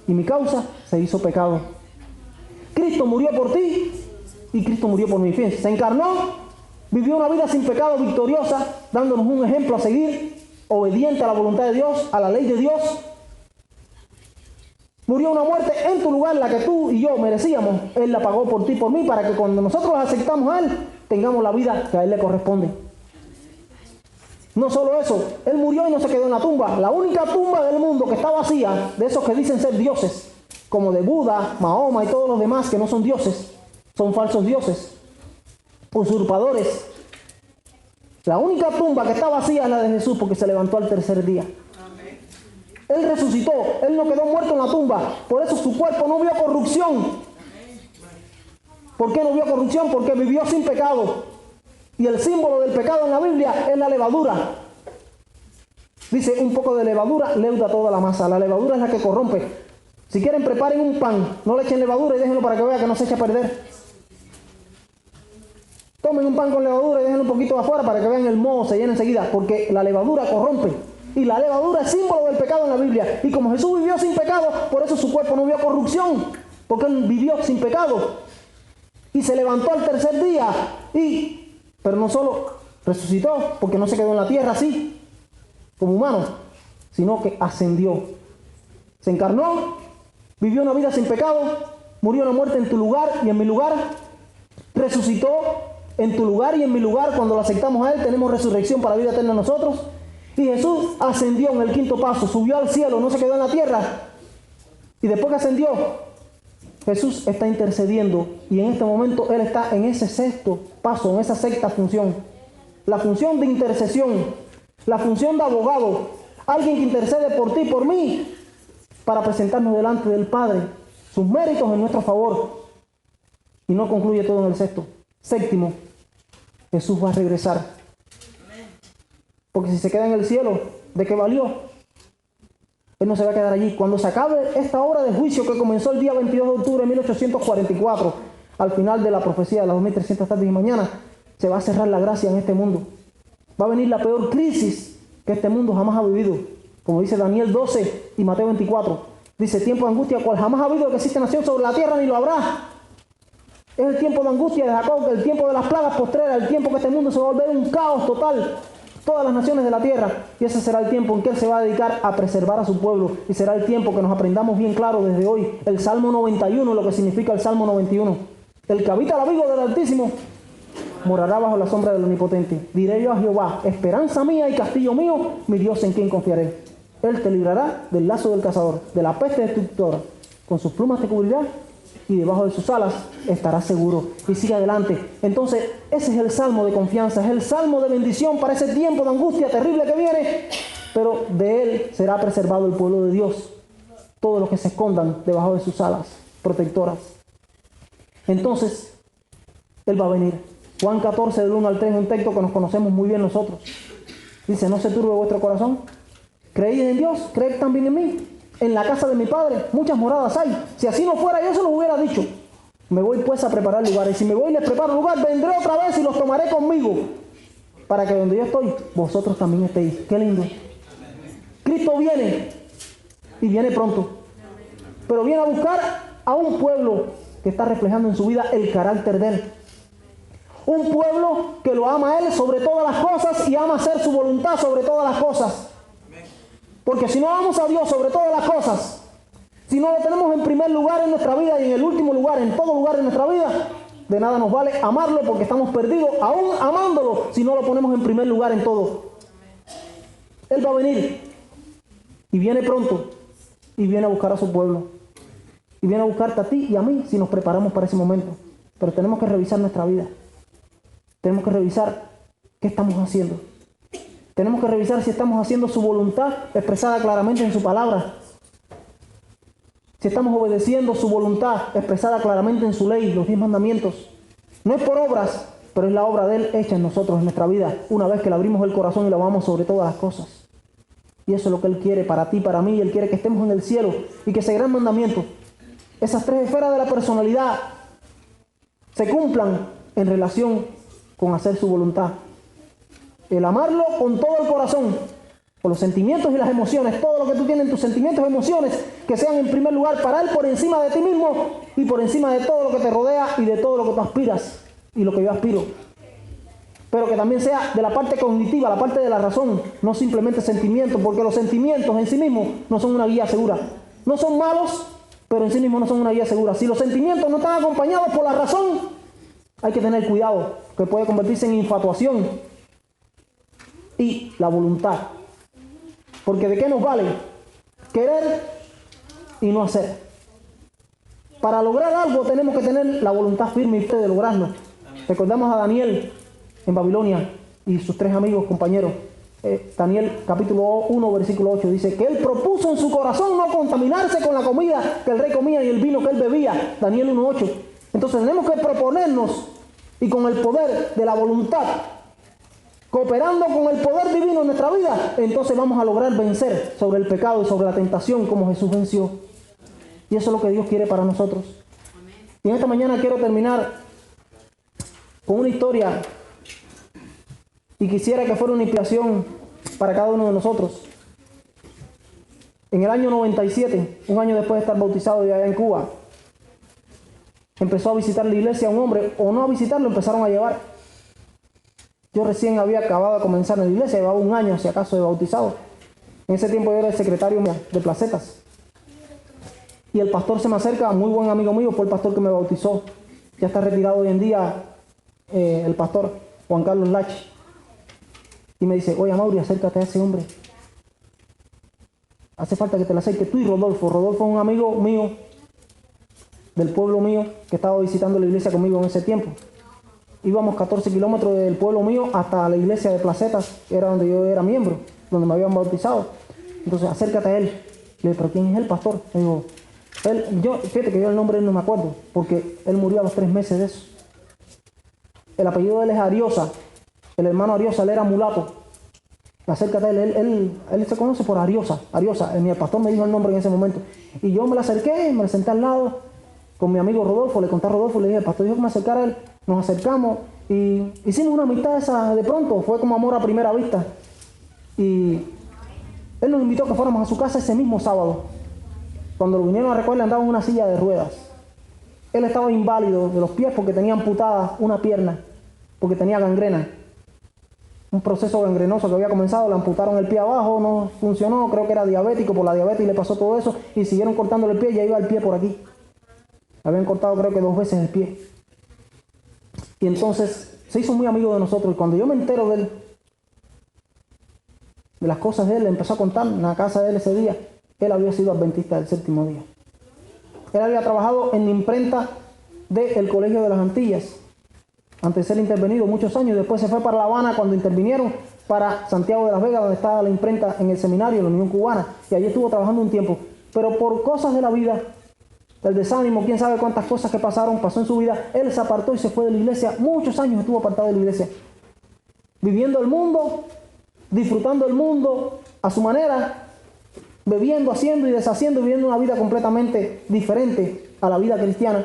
y mi causa se hizo pecado. Cristo murió por ti y Cristo murió por mí. Fíjense, se encarnó, vivió una vida sin pecado victoriosa, dándonos un ejemplo a seguir, obediente a la voluntad de Dios, a la ley de Dios. Murió una muerte en tu lugar, la que tú y yo merecíamos. Él la pagó por ti y por mí, para que cuando nosotros aceptamos a Él, tengamos la vida que a Él le corresponde. No solo eso, Él murió y no se quedó en la tumba. La única tumba del mundo que está vacía, de esos que dicen ser dioses, como de Buda, Mahoma y todos los demás que no son dioses, son falsos dioses, usurpadores. La única tumba que está vacía es la de Jesús, porque se levantó al tercer día. Él resucitó, Él no quedó muerto en la tumba, por eso su cuerpo no vio corrupción. ¿Por qué no vio corrupción? Porque vivió sin pecado. Y el símbolo del pecado en la Biblia es la levadura. Dice, un poco de levadura leuda toda la masa. La levadura es la que corrompe. Si quieren, preparen un pan, no le echen levadura y déjenlo para que vea que no se eche a perder. Tomen un pan con levadura y déjenlo un poquito afuera para que vean el moho, se llena enseguida, porque la levadura corrompe. Y la levadura es símbolo del pecado en la Biblia. Y como Jesús vivió sin pecado, por eso su cuerpo no vio corrupción, porque Él vivió sin pecado. Y se levantó al tercer día. Pero no solo resucitó, porque no se quedó en la tierra así, como humano, sino que ascendió. Se encarnó, vivió una vida sin pecado, murió una muerte en tu lugar y en mi lugar, resucitó en tu lugar y en mi lugar. Cuando lo aceptamos a Él, tenemos resurrección para vida eterna nosotros. Y Jesús ascendió en el quinto paso, subió al cielo, no se quedó en la tierra. Y después que ascendió, Jesús está intercediendo. Y en este momento Él está en ese sexto paso, en esa sexta función. La función de intercesión, la función de abogado. Alguien que intercede por ti y por mí, para presentarnos delante del Padre sus méritos en nuestro favor. Y no concluye todo en el sexto. Séptimo, Jesús va a regresar. Porque si se queda en el cielo, ¿de qué valió? Él no se va a quedar allí. Cuando se acabe esta obra de juicio que comenzó el día 22 de octubre de 1844, al final de la profecía de las 2300 tardes y mañanas, se va a cerrar la gracia en este mundo. Va a venir la peor crisis que este mundo jamás ha vivido. Como dice Daniel 12 y Mateo 24. Dice, tiempo de angustia cual jamás ha habido que existe nación sobre la tierra ni lo habrá. Es el tiempo de angustia de Jacob, el tiempo de las plagas postreras, el tiempo que este mundo se va a volver un caos total. todas las naciones de la tierra. Y ese será el tiempo en que Él se va a dedicar a preservar a su pueblo. Y será el tiempo que nos aprendamos bien claro desde hoy el Salmo 91, lo que significa el Salmo 91. El que habita el abrigo del Altísimo morará bajo la sombra del Omnipotente. Diré yo a Jehová, esperanza mía y castillo mío, mi Dios en quien confiaré. Él te librará del lazo del cazador, de la peste destructora. Con sus plumas te cubrirá y debajo de sus alas estarás seguro. Y sigue adelante. Entonces, ese es el salmo de confianza, es el salmo de bendición para ese tiempo de angustia terrible que viene. Pero de él será preservado el pueblo de Dios. Todos los que se escondan debajo de sus alas protectoras. Entonces, Él va a venir. Juan 14, del 1 al 3, un texto que nos conocemos muy bien nosotros. Dice, no se turbe vuestro corazón. Creéis en Dios, creed también en mí. En la casa de mi Padre muchas moradas hay. Si así no fuera, yo se los hubiera dicho. Me voy pues a preparar lugares. Y si me voy y les preparo lugar, vendré otra vez y los tomaré conmigo. Para que donde yo estoy, vosotros también estéis. Qué lindo. Cristo viene. Y viene pronto. Pero viene a buscar a un pueblo que está reflejando en su vida el carácter de Él. Un pueblo que lo ama a Él sobre todas las cosas y ama hacer su voluntad sobre todas las cosas. Porque si no amamos a Dios sobre todas las cosas, si no lo tenemos en primer lugar en nuestra vida y en el último lugar, en todo lugar de nuestra vida, de nada nos vale amarlo porque estamos perdidos, aún amándolo, si no lo ponemos en primer lugar en todo. Él va a venir y viene pronto y viene a buscar a su pueblo. Y viene a buscarte a ti y a mí si nos preparamos para ese momento. Pero tenemos que revisar nuestra vida. Tenemos que revisar qué estamos haciendo. Tenemos que revisar si estamos haciendo su voluntad expresada claramente en su palabra. Si estamos obedeciendo su voluntad expresada claramente en su ley, los 10 mandamientos. No es por obras, pero es la obra de Él hecha en nosotros, en nuestra vida, una vez que le abrimos el corazón y lo amamos sobre todas las cosas. Y eso es lo que Él quiere para ti, para mí. Él quiere que estemos en el cielo y que ese gran mandamiento, esas 3 esferas de la personalidad, se cumplan en relación con hacer su voluntad. El amarlo con todo el corazón, con los sentimientos y las emociones, todo lo que tú tienes en tus sentimientos y emociones, que sean en primer lugar para Él por encima de ti mismo y por encima de todo lo que te rodea y de todo lo que tú aspiras y lo que yo aspiro. Pero que también sea de la parte cognitiva, la parte de la razón, no simplemente sentimientos, porque los sentimientos en sí mismos no son una guía segura. No son malos, pero en sí mismos no son una guía segura. Si los sentimientos no están acompañados por la razón, hay que tener cuidado, que puede convertirse en infatuación. Y la voluntad. Porque ¿de qué nos vale querer y no hacer? Para lograr algo tenemos que tener la voluntad firme y de lograrlo. Recordamos a Daniel en Babilonia y sus 3 amigos, compañeros. Daniel capítulo 1, versículo 8 dice que él propuso en su corazón no contaminarse con la comida que el rey comía y el vino que él bebía. Daniel 1:8. Entonces tenemos que proponernos y con el poder de la voluntad, cooperando con el poder divino en nuestra vida, entonces vamos a lograr vencer sobre el pecado y sobre la tentación como Jesús venció. Y eso es lo que Dios quiere para nosotros. Y en esta mañana quiero terminar con una historia y quisiera que fuera una inspiración para cada uno de nosotros. En el año 97, un año después de estar bautizado allá en Cuba, empezó a visitar la iglesia un hombre, o no a visitarlo, empezaron a llevar. Yo recién había acabado de comenzar en la iglesia, llevaba un año, si acaso, de bautizado. En ese tiempo yo era el secretario de Placetas. Y el pastor se me acerca, muy buen amigo mío, fue el pastor que me bautizó. Ya está retirado hoy en día el pastor Juan Carlos Lach. Y me dice, oye, Mauri, acércate a ese hombre. Hace falta que te le acerques tú y Rodolfo. Rodolfo es un amigo mío, del pueblo mío, que estaba visitando la iglesia conmigo en ese tiempo. Íbamos 14 kilómetros del pueblo mío hasta la iglesia de Placetas, que era donde yo era miembro, donde me habían bautizado. Entonces, acércate a él. Le digo, ¿pero quién es el pastor? Le digo, fíjate que yo el nombre de él no me acuerdo, porque él murió a los 3 meses de eso. El apellido de él es Ariosa. El hermano Ariosa, él era mulato. Acércate a él, él se conoce por Ariosa. Ni el pastor me dijo el nombre en ese momento. Y yo me le acerqué, me le senté al lado con mi amigo Rodolfo, le conté a Rodolfo, le dije, el pastor dijo que me acercara a él. Nos acercamos y hicimos una amistad esa de pronto, fue como amor a primera vista. Y él nos invitó a que fuéramos a su casa ese mismo sábado. Cuando lo vinieron a recoger, le andaban en una silla de ruedas. Él estaba inválido de los pies porque tenía amputada una pierna, porque tenía gangrena. un proceso gangrenoso que había comenzado, le amputaron el pie abajo, no funcionó, creo que era diabético, por la diabetes le pasó todo eso, y siguieron cortándole el pie, ya iba el pie por aquí. Le habían cortado creo que 2 veces el pie. Y entonces se hizo muy amigo de nosotros, y cuando yo me entero de él, de las cosas de él, le empezó a contar en la casa de él ese día. Él había sido adventista del séptimo día. Él había trabajado en la imprenta del Colegio de las Antillas, antes de ser intervenido muchos años. Después se fue para La Habana cuando intervinieron, para Santiago de las Vegas, donde estaba la imprenta en el seminario, en la Unión Cubana. Y allí estuvo trabajando un tiempo. Pero por cosas de la vida, el desánimo, quién sabe cuántas cosas que pasó en su vida, él se apartó y se fue de la iglesia. Muchos años estuvo apartado de la iglesia, viviendo el mundo, disfrutando el mundo a su manera, bebiendo, haciendo y deshaciendo, viviendo una vida completamente diferente a la vida cristiana,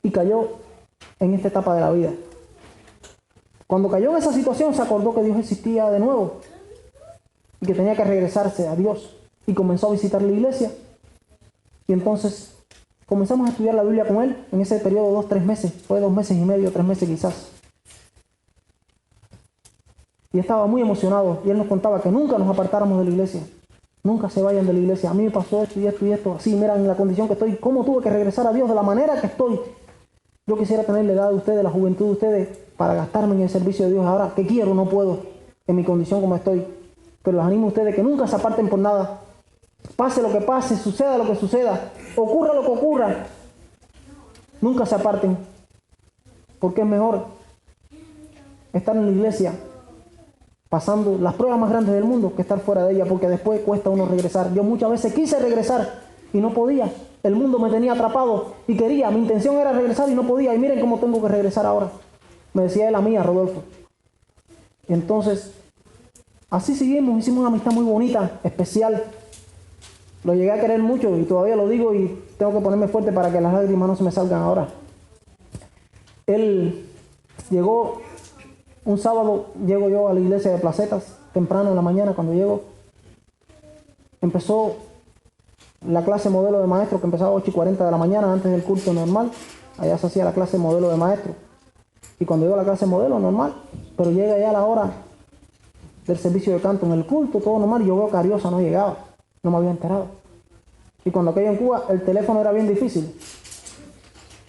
y cayó en esta etapa de la vida. Cuando cayó en esa situación, se acordó que Dios existía de nuevo y que tenía que regresarse a Dios, y comenzó a visitar la iglesia. Y entonces comenzamos a estudiar la Biblia con él en ese periodo de 2-3 meses, fue 2 meses y medio, 3 meses quizás. Y estaba muy emocionado, y él nos contaba que nunca nos apartáramos de la iglesia, nunca se vayan de la iglesia. A mí me pasó esto y esto y esto, así, mira en la condición que estoy, cómo tuve que regresar a Dios de la manera que estoy. Yo quisiera tener la edad de ustedes, la juventud de ustedes, para gastarme en el servicio de Dios. Ahora que quiero, no puedo, en mi condición como estoy. Pero les animo a ustedes que nunca se aparten por nada. Pase lo que pase, suceda lo que suceda, ocurra lo que ocurra, nunca se aparten, porque es mejor estar en la iglesia pasando las pruebas más grandes del mundo que estar fuera de ella, porque después cuesta uno regresar. Yo muchas veces quise regresar y no podía. El mundo me tenía atrapado y quería, mi intención era regresar y no podía. Y miren cómo tengo que regresar ahora, me decía él a mí, a Rodolfo. Y entonces, así seguimos, hicimos una amistad muy bonita, especial. Lo llegué a querer mucho y todavía lo digo, y tengo que ponerme fuerte para que las lágrimas no se me salgan ahora. Él llegó un sábado, llego yo a la iglesia de Placetas, temprano en la mañana. Cuando llego, empezó la clase modelo de maestro, que empezaba a 8:40 de la mañana, antes del curso normal. Allá se hacía la clase modelo de maestro. Y cuando llegó a la clase modelo, normal, pero llega ya la hora del servicio de canto en el culto, todo normal, y yo veo que Ariosa no llegaba, no me había enterado. Y cuando aquello en Cuba, el teléfono era bien difícil,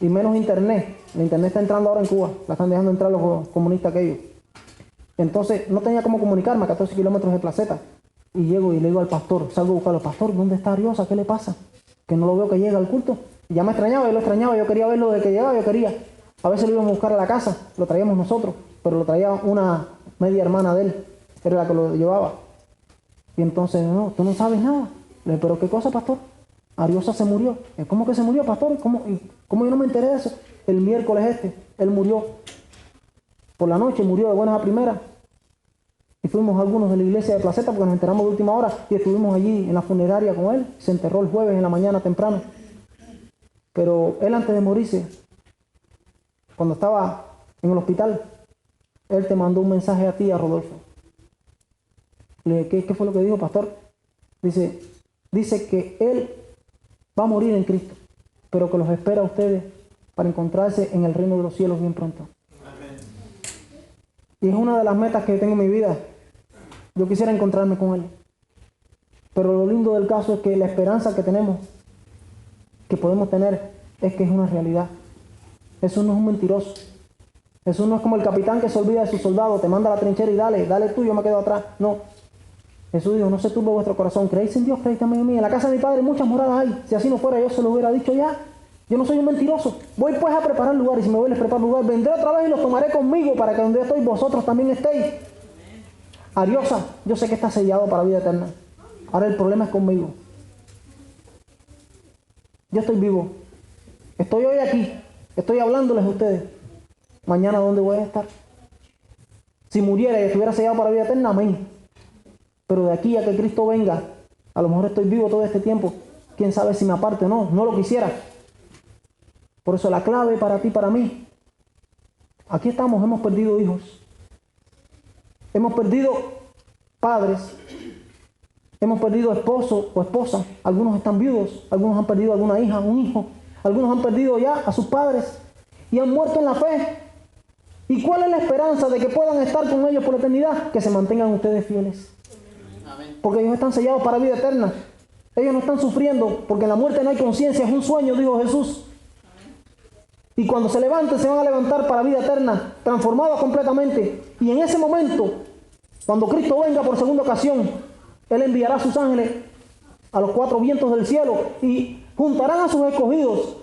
y menos internet. La internet está entrando ahora en Cuba, la están dejando entrar los comunistas aquellos. Entonces no tenía cómo comunicarme a 14 kilómetros de Placeta. Y llego y le digo al pastor, salgo a buscarlo: pastor, ¿dónde está Ariosa? ¿Qué le pasa? Que no lo veo que llega al culto. Y ya me extrañaba, yo lo extrañaba, yo quería verlo de que llegaba, yo quería. A veces lo íbamos a buscar a la casa, lo traíamos nosotros, pero lo traía una media hermana de él, era la que lo llevaba. Y entonces, no, tú no sabes nada. Le digo: ¿pero qué cosa, pastor? Ariosa se murió. ¿Cómo que se murió, pastor? ¿Cómo yo no me enteré de eso? El miércoles él murió. Por la noche murió de buenas a primeras. Y fuimos algunos de la iglesia de Placeta, porque nos enteramos de última hora, y estuvimos allí en la funeraria con él. Se enterró el jueves en la mañana temprano. Pero él, antes de morirse, cuando estaba en el hospital, él te mandó un mensaje a ti, a Rodolfo. Le dije: ¿qué fue lo que dijo, pastor? Dice que él va a morir en Cristo, pero que los espera a ustedes para encontrarse en el reino de los cielos bien pronto. Amén. Y es una de las metas que tengo en mi vida. Yo quisiera encontrarme con él. Pero lo lindo del caso es que la esperanza que tenemos, que podemos tener, es que es una realidad. Jesús no es un mentiroso. Jesús no es como el capitán que se olvida de su soldado, te manda a la trinchera y dale tú, yo me quedo atrás. No. Jesús dijo: no se turbe vuestro corazón, creéis en Dios, creéis también en mí. En la casa de mi Padre muchas moradas hay. Si así no fuera, yo se lo hubiera dicho ya. Yo no soy un mentiroso. Voy pues a preparar lugar, y si me voy a preparar lugar, vendré otra vez y los tomaré conmigo, para que donde yo estoy, vosotros también estéis. Ariosa, yo sé que está sellado para vida eterna. Ahora el problema es conmigo. Yo estoy vivo. Estoy hoy aquí. Estoy hablándoles a ustedes. Mañana, ¿dónde voy a estar? Si muriera y estuviera sellado para vida eterna, amén. Pero de aquí a que Cristo venga, a lo mejor estoy vivo todo este tiempo. Quién sabe si me aparte o no. No lo quisiera. Por eso la clave para ti, para mí. Aquí estamos, hemos perdido hijos. Hemos perdido padres. Hemos perdido esposo o esposa. Algunos están viudos. Algunos han perdido alguna hija, un hijo. Algunos han perdido ya a sus padres y han muerto en la fe. ¿Y cuál es la esperanza de que puedan estar con ellos por la eternidad? Que se mantengan ustedes fieles. Porque ellos están sellados para vida eterna. Ellos no están sufriendo porque en la muerte no hay conciencia, es un sueño, dijo Jesús. Y cuando se levanten, se van a levantar para vida eterna, transformados completamente. Y en ese momento, cuando Cristo venga por segunda ocasión, Él enviará a sus ángeles a los cuatro vientos del cielo y juntarán a sus escogidos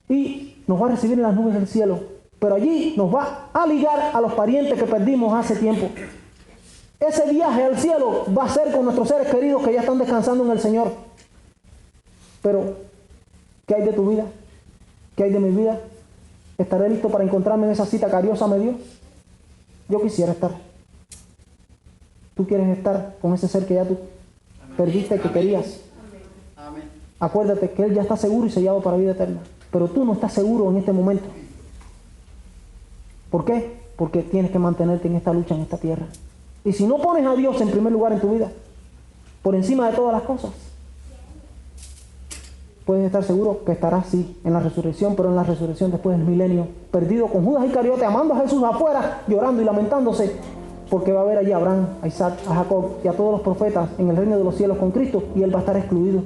y nos va a recibir en las nubes del cielo. Pero allí nos va a ligar a los parientes que perdimos hace tiempo. Ese viaje al cielo va a ser con nuestros seres queridos que ya están descansando en el Señor. Pero, ¿qué hay de tu vida? ¿Qué hay de mi vida? ¿Estaré listo para encontrarme en esa cita que Dios me dio? Yo quisiera estar. ¿Tú quieres estar con ese ser que ya tú perdiste, que querías? Acuérdate que Él ya está seguro y sellado para vida eterna. Pero tú no estás seguro en este momento. ¿Por qué? Porque tienes que mantenerte en esta lucha, en esta tierra. Y si no pones a Dios en primer lugar en tu vida, por encima de todas las cosas, puedes estar seguro que estarás, sí, en la resurrección, pero en la resurrección después del milenio, perdido con Judas Iscariote, amando a Jesús afuera, llorando y lamentándose, porque va a ver allí a Abraham, a Isaac, a Jacob y a todos los profetas en el reino de los cielos con Cristo, y él va a estar excluido.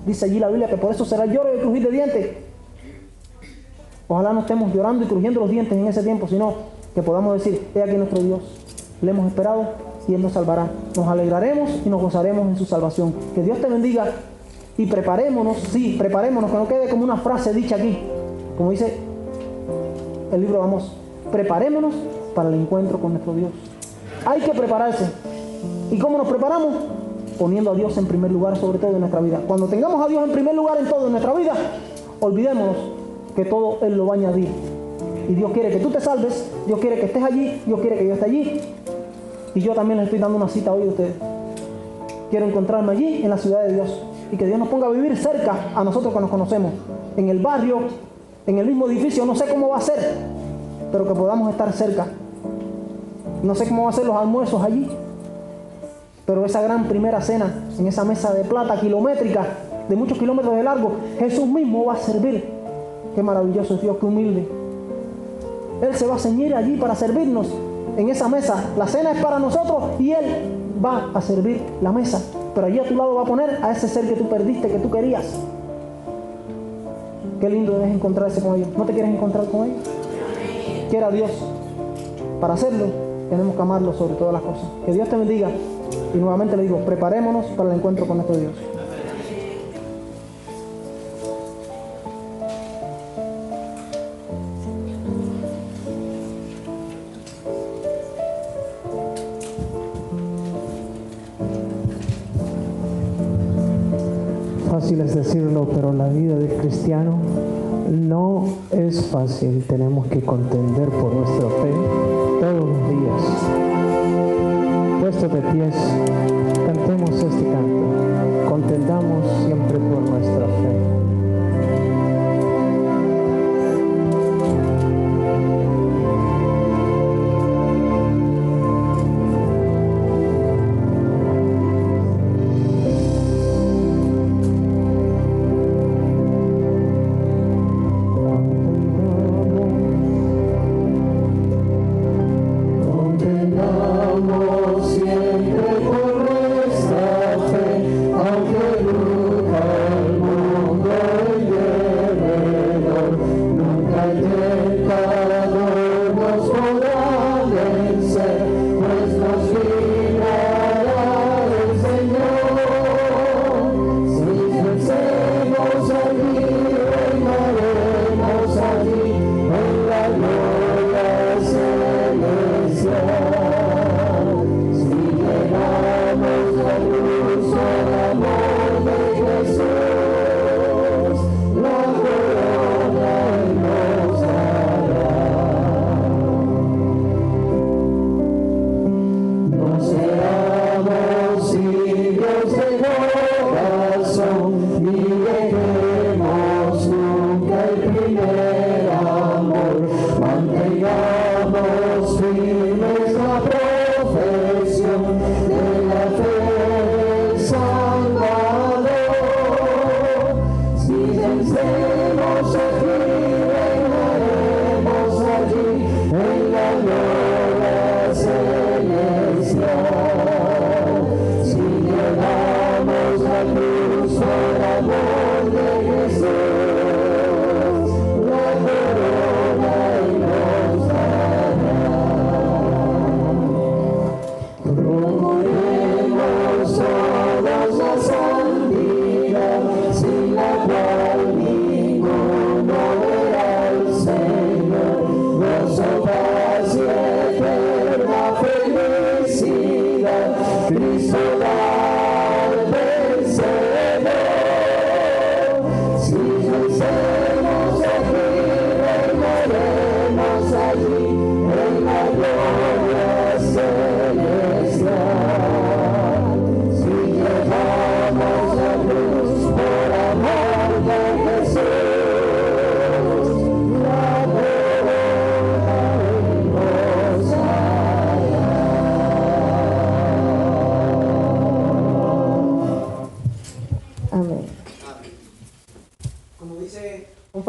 Dice allí la Biblia que por eso será el lloro y el crujir de dientes. Ojalá no estemos llorando y crujiendo los dientes en ese tiempo, sino que podamos decir: he aquí nuestro Dios, le hemos esperado y Él nos salvará. Nos alegraremos y nos gozaremos en su salvación. Que Dios te bendiga y preparémonos, sí, preparémonos, que no quede como una frase dicha aquí, como dice el libro de Amós: preparémonos para el encuentro con nuestro Dios. Hay que prepararse. ¿Y cómo nos preparamos? Poniendo a Dios en primer lugar sobre todo en nuestra vida. Cuando tengamos a Dios en primer lugar en todo en nuestra vida, olvidémonos que todo Él lo va a añadir. Y Dios quiere que tú te salves, Dios quiere que estés allí, Dios quiere que yo esté allí. Y yo también les estoy dando una cita hoy a ustedes. Quiero encontrarme allí en la ciudad de Dios. Y que Dios nos ponga a vivir cerca a nosotros que nos conocemos. En el barrio, en el mismo edificio, no sé cómo va a ser, pero que podamos estar cerca. No sé cómo va a ser los almuerzos allí, pero esa gran primera cena, en esa mesa de plata kilométrica, de muchos kilómetros de largo, Jesús mismo va a servir. Qué maravilloso es Dios, qué humilde. Él se va a ceñir allí para servirnos en esa mesa. La cena es para nosotros y Él va a servir la mesa. Pero allí a tu lado va a poner a ese ser que tú perdiste, que tú querías. Qué lindo es encontrarse con ellos. ¿No te quieres encontrar con ellos? Quiera Dios. Para hacerlo, tenemos que amarlo sobre todas las cosas. Que Dios te bendiga. Y nuevamente le digo, preparémonos para el encuentro con nuestro Dios. Fácil es decirlo, pero la vida del cristiano no es fácil. Tenemos que contender por nuestra fe todos los días. Puestos de pies, cantemos este canto. Contendamos siempre por nuestra fe. Siempre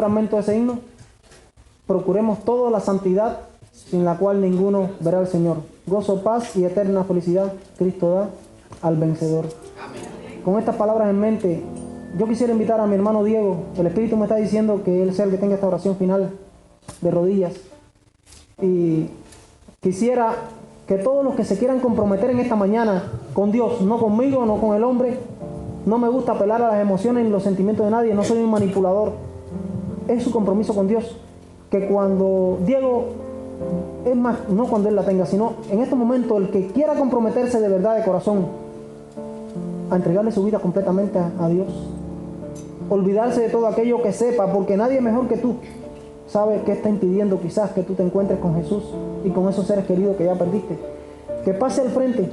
fragmento de ese himno. Procuremos toda la santidad sin la cual ninguno verá al Señor. Gozo, paz y eterna felicidad Cristo da al vencedor. Con estas palabras en mente, yo quisiera invitar a mi hermano Diego. El Espíritu me está diciendo que él sea el que tenga esta oración final de rodillas. Y quisiera que todos los que se quieran comprometer en esta mañana con Dios, no conmigo, no con el hombre, no me gusta apelar a las emociones ni los sentimientos de nadie, no soy un manipulador, es su compromiso con Dios, que cuando Diego, es más, no cuando él la tenga, sino en este momento el que quiera comprometerse de verdad, de corazón, a entregarle su vida completamente a Dios, olvidarse de todo aquello que sepa, porque nadie mejor que tú sabe qué está impidiendo quizás que tú te encuentres con Jesús y con esos seres queridos que ya perdiste. Que pase al frente,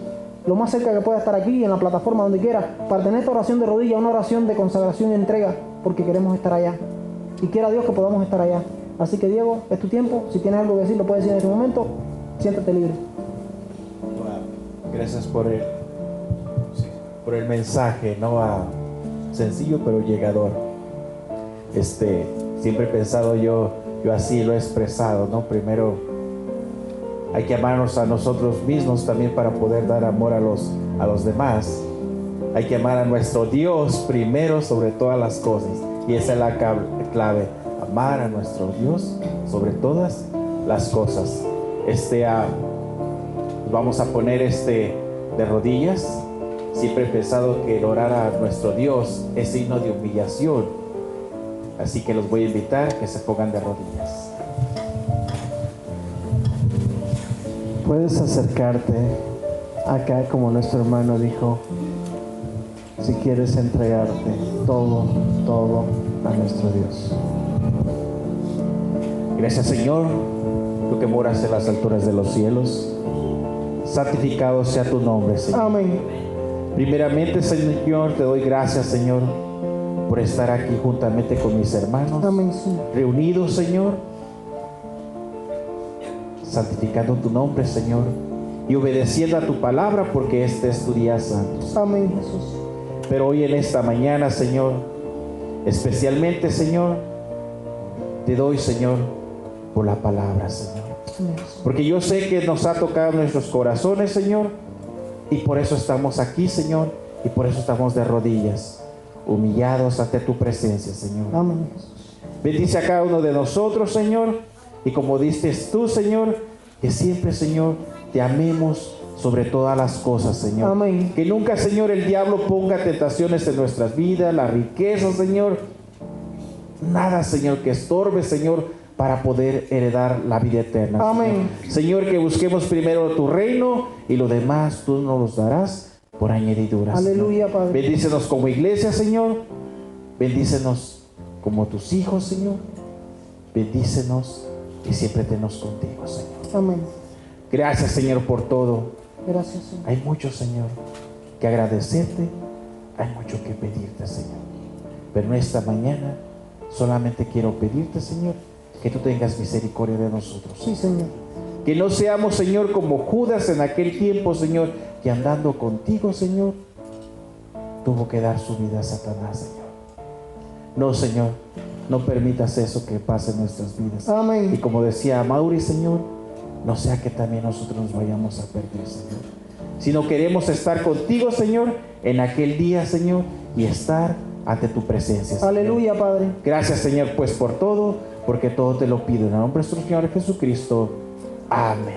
lo más cerca que pueda estar aquí, en la plataforma, donde quiera, para tener esta oración de rodillas, una oración de consagración y entrega, porque queremos estar allá. Y quiera Dios que podamos estar allá. Así que Diego, es tu tiempo. Si tienes algo que decir, lo puedes decir en este momento. Siéntate libre. Gracias por el mensaje, ¿no? Sencillo pero llegador. Siempre he pensado yo así lo he expresado, ¿no? Primero hay que amarnos a nosotros mismos también para poder dar amor a los demás. Hay que amar a nuestro Dios primero sobre todas las cosas. Y esa es la clave. Amar a nuestro Dios sobre todas las cosas. Vamos a poner de rodillas. Siempre he pensado que el orar a nuestro Dios es signo de humillación. Así que los voy a invitar a que se pongan de rodillas. Puedes acercarte acá como nuestro hermano dijo, si quieres entregarte todo a nuestro Dios. Gracias, Señor, tú que moras en las alturas de los cielos. Santificado sea tu nombre, Señor. Amén. Primeramente, Señor, te doy gracias, Señor, por estar aquí juntamente con mis hermanos. Amén, Señor. Reunidos, Señor, santificando tu nombre, Señor, y obedeciendo a tu palabra, porque este es tu día santo. Amén, Jesús. Pero hoy en esta mañana, Señor, especialmente, Señor, te doy, Señor, por la palabra, Señor. Porque yo sé que nos ha tocado nuestros corazones, Señor, y por eso estamos aquí, Señor, y por eso estamos de rodillas, humillados ante tu presencia, Señor. Amén, Jesús. Bendice a cada uno de nosotros, Señor, y como dices tú, Señor, que siempre, Señor, te amemos sobre todas las cosas, Señor. Amén. Que nunca, Señor, el diablo ponga tentaciones en nuestras vidas, la riqueza, Señor. Nada, Señor, que estorbe, Señor, para poder heredar la vida eterna. Amén. Señor, que busquemos primero tu reino y lo demás tú nos los darás por añadidura. Aleluya, Señor. Padre. Bendícenos como iglesia, Señor. Bendícenos como tus hijos, Señor. Bendícenos y siempre tenos contigo, Señor. Amén. Gracias, Señor, por todo. Gracias, Señor. Hay mucho, Señor, que agradecerte. Hay mucho que pedirte, Señor. Pero en esta mañana solamente quiero pedirte, Señor, que tú tengas misericordia de nosotros. Sí, Señor. Que no seamos, Señor, como Judas en aquel tiempo, Señor, que andando contigo, Señor, tuvo que dar su vida a Satanás, Señor. No, Señor, no permitas eso que pase en nuestras vidas. Amén. Y como decía Mauri, Señor, no sea que también nosotros nos vayamos a perder, Señor. Sino queremos estar contigo, Señor, en aquel día, Señor, y estar ante tu presencia, Señor. Aleluya, Padre. Gracias, Señor, pues por todo, porque todo te lo pido en el nombre de nuestro Señor Jesucristo. Amén.